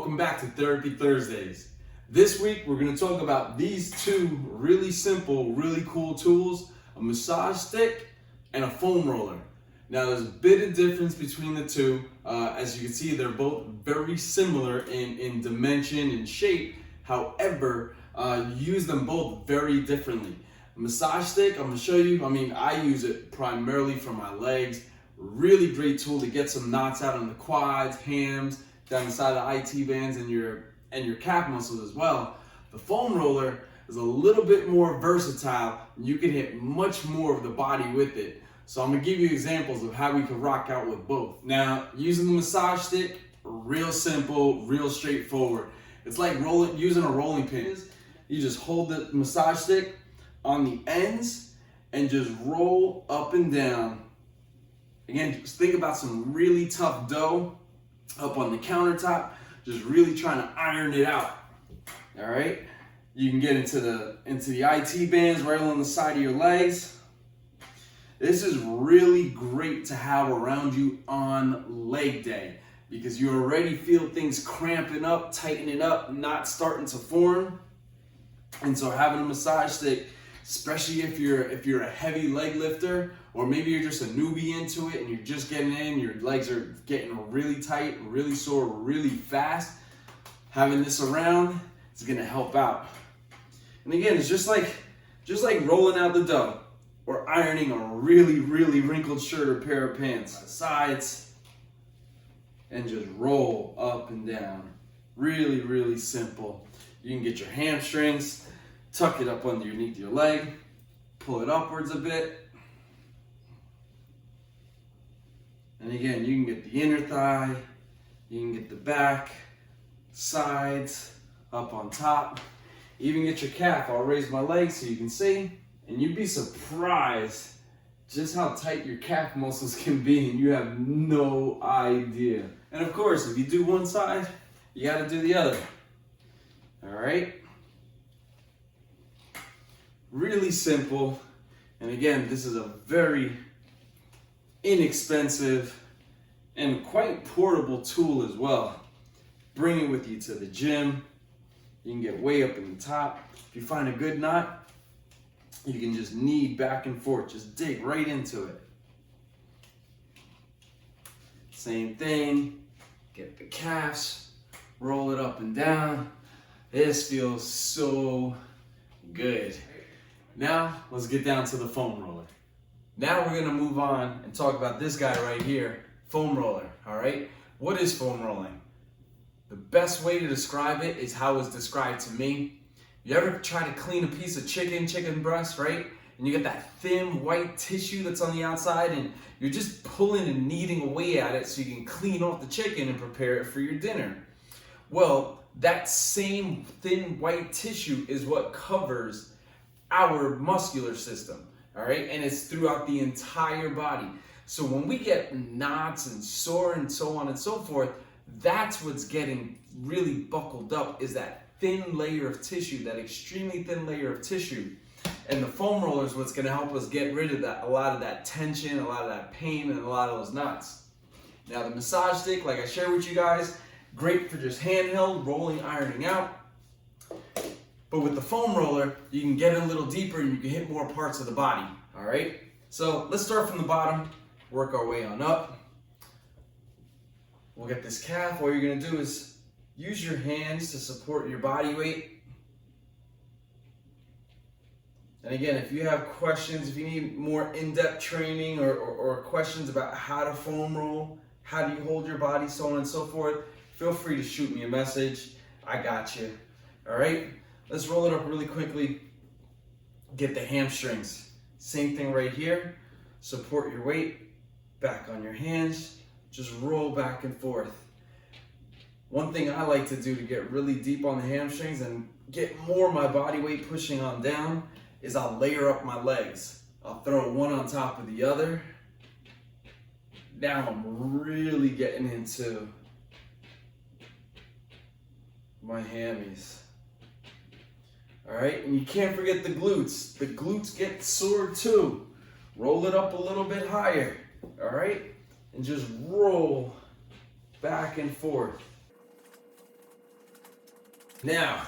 welcome back to Therapy Thursdays. This week we're going to talk about these two really simple, really cool tools, a massage stick and a foam roller. Now there's a bit of difference between the two. As you can see, they're both very similar in dimension and shape. However, you use them both very differently. A massage stick, I'm going to show you, I use it primarily for my legs. Really great tool to get some knots out on the quads, hams, down the side of the IT bands and your calf muscles as well. The foam roller is a little bit more versatile and you can hit much more of the body with it. So I'm gonna give you examples of how we can rock out with both. Now, using the massage stick, real simple, real straightforward. It's like using a rolling pin. You just hold the massage stick on the ends and just roll up and down. Again, just think about some really tough dough up on the countertop, just really trying to iron it out. All right, you can get into the IT bands right along the side of your legs. This is really great to have around you on leg day because you already feel things cramping up, tightening up, not starting to form. And so having a massage stick, especially if you're a heavy leg lifter, or maybe you're just a newbie into it and you're just getting in, your legs are getting really tight, really sore, really fast, having this around is gonna help out. And again, it's just like rolling out the dough or ironing a really, really wrinkled shirt or pair of pants. Sides, and just roll up and down. Really, really simple. You can get your hamstrings, tuck it up underneath your leg, pull it upwards a bit. And again, you can get the inner thigh, you can get the back, sides, up on top. Even get your calf. I'll raise my legs so you can see. And you'd be surprised just how tight your calf muscles can be and you have no idea. And of course, if you do one side, you gotta do the other. All right? Really simple. And again, this is a very inexpensive and quite portable tool as well. Bring it with you to the gym. You can get way up in the top. If you find a good knot, you can just knead back and forth, just dig right into it. Same thing, get the calves, roll it up and down. This feels so good. Now, let's get down to the foam roller. Now we're gonna move on and talk about this guy right here, foam roller, all right? What is foam rolling? The best way to describe it is how it's described to me. You ever try to clean a piece of chicken breast, right? And you get that thin white tissue that's on the outside and you're just pulling and kneading away at it so you can clean off the chicken and prepare it for your dinner. Well, that same thin white tissue is what covers our muscular system. All right, and it's throughout the entire body. So when we get knots and sore and so on and so forth, that's what's getting really buckled up, is that thin layer of tissue, that extremely thin layer of tissue. And the foam roller is what's gonna help us get rid of that, a lot of that tension, a lot of that pain, and a lot of those knots. Now the massage stick, like I shared with you guys, great for just handheld, rolling, ironing out. But with the foam roller, you can get in a little deeper and you can hit more parts of the body, all right? So let's start from the bottom, work our way on up. We'll get this calf. All you're gonna do is use your hands to support your body weight. And again, if you have questions, if you need more in-depth training or questions about how to foam roll, how do you hold your body, so on and so forth, feel free to shoot me a message. I got you, all right? Let's roll it up really quickly. Get the hamstrings. Same thing right here. Support your weight, back on your hands. Just roll back and forth. One thing I like to do to get really deep on the hamstrings and get more of my body weight pushing on down is I'll layer up my legs. I'll throw one on top of the other. Now I'm really getting into my hammies. All right, and you can't forget the glutes. The glutes get sore too. Roll it up a little bit higher, all right? And just roll back and forth. Now,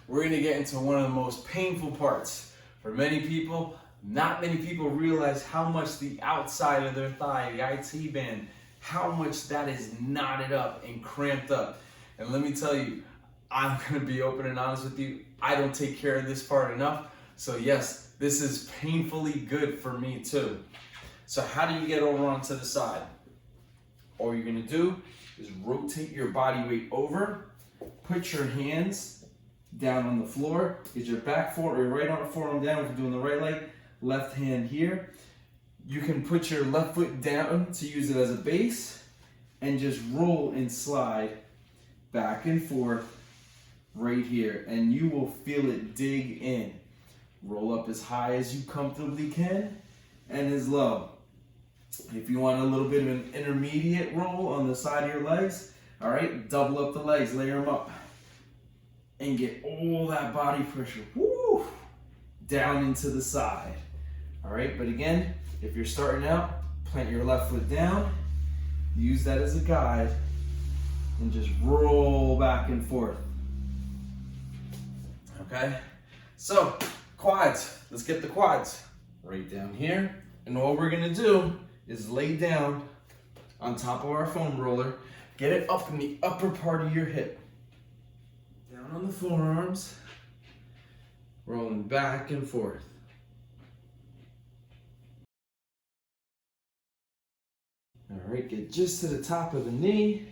we're gonna get into one of the most painful parts. For many people, not many people realize how much the outside of their thigh, the IT band, how much that is knotted up and cramped up. And let me tell you, I'm gonna be open and honest with you, I don't take care of this part enough. So yes, this is painfully good for me too. So how do you get over onto the side? All you're gonna do is rotate your body weight over, put your hands down on the floor, get your back forearm or your right arm forearm down if you're doing the right leg, left hand here. You can put your left foot down to use it as a base and just roll and slide back and forth right here, and you will feel it dig in. Roll up as high as you comfortably can and as low. If you want a little bit of an intermediate roll on the side of your legs, all right, double up the legs, layer them up, and get all that body pressure, woo, down into the side. All right, but again, if you're starting out, plant your left foot down, use that as a guide, and just roll back and forth. Okay, so quads, let's get the quads right down here. And all we're gonna do is lay down on top of our foam roller, get it up in the upper part of your hip. Down on the forearms, rolling back and forth. All right, get just to the top of the knee.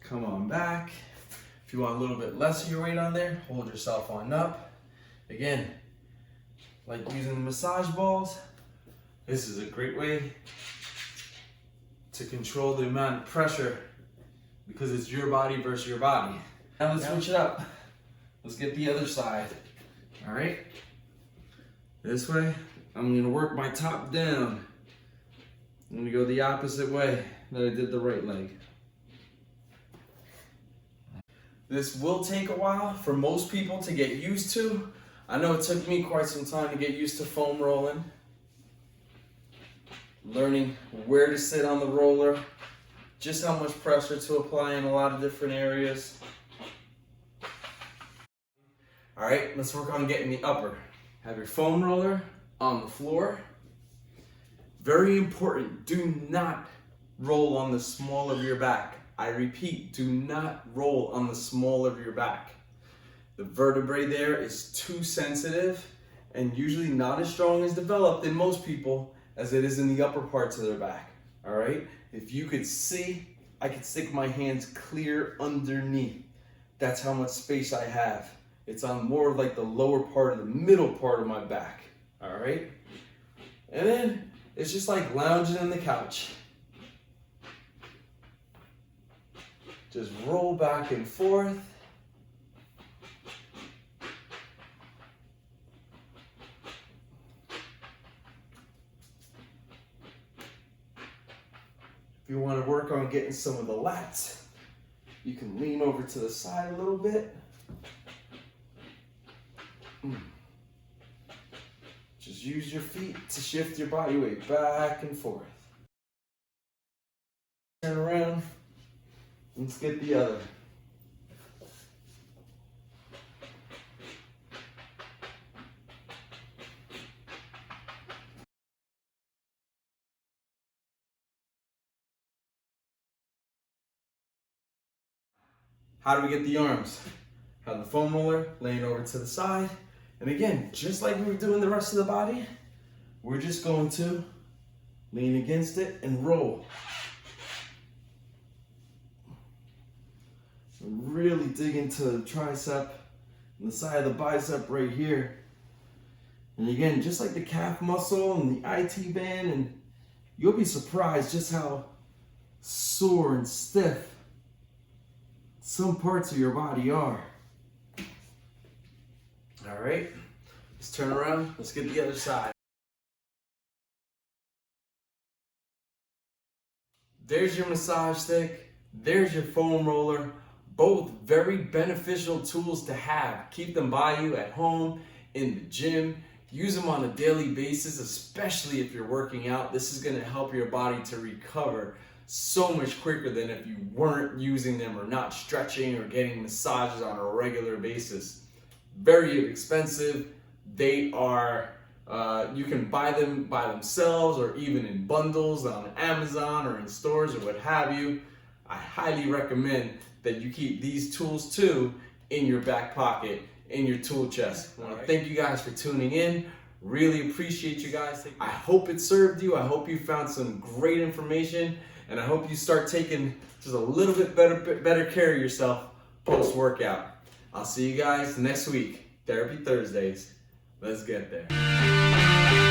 Come on back. If you want a little bit less of your weight on there, hold yourself on up. Again, like using the massage balls, this is a great way to control the amount of pressure because it's your body versus your body. Now let's switch it up. Let's get the other side. All right, this way, I'm gonna work my top down. I'm gonna go the opposite way that I did the right leg. This will take a while for most people to get used to. I know it took me quite some time to get used to foam rolling. Learning where to sit on the roller, just how much pressure to apply in a lot of different areas. All right, let's work on getting the upper. Have your foam roller on the floor. Very important, do not roll on the small of your back. I repeat, do not roll on the small of your back. The vertebrae there is too sensitive and usually not as strong as developed in most people as it is in the upper parts of their back, all right? If you could see, I could stick my hands clear underneath. That's how much space I have. It's on more like the lower part of the middle part of my back, all right? And then it's just like lounging on the couch. Just roll back and forth. If you want to work on getting some of the lats, you can lean over to the side a little bit. Just use your feet to shift your body weight back and forth. Turn around. Let's get the other. How do we get the arms? Have the foam roller laying over to the side. And again, just like we were doing the rest of the body, we're just going to lean against it and roll. Really dig into the tricep and the side of the bicep right here. And again, just like the calf muscle and the IT band, and you'll be surprised just how sore and stiff some parts of your body are. All right, let's turn around. Let's get the other side. There's your massage stick. There's your foam roller. Both very beneficial tools to have. Keep them by you at home, in the gym. Use them on a daily basis, especially if you're working out. This is gonna help your body to recover so much quicker than if you weren't using them or not stretching or getting massages on a regular basis. Very inexpensive. They are, you can buy them by themselves or even in bundles on Amazon or in stores or what have you. I highly recommend that you keep these tools too in your back pocket, in your tool chest. I want to thank you guys for tuning in. Really appreciate you guys. I hope it served you. I hope you found some great information, and I hope you start taking just a little bit better care of yourself post-workout. I'll see you guys next week. Therapy Thursdays. Let's get there.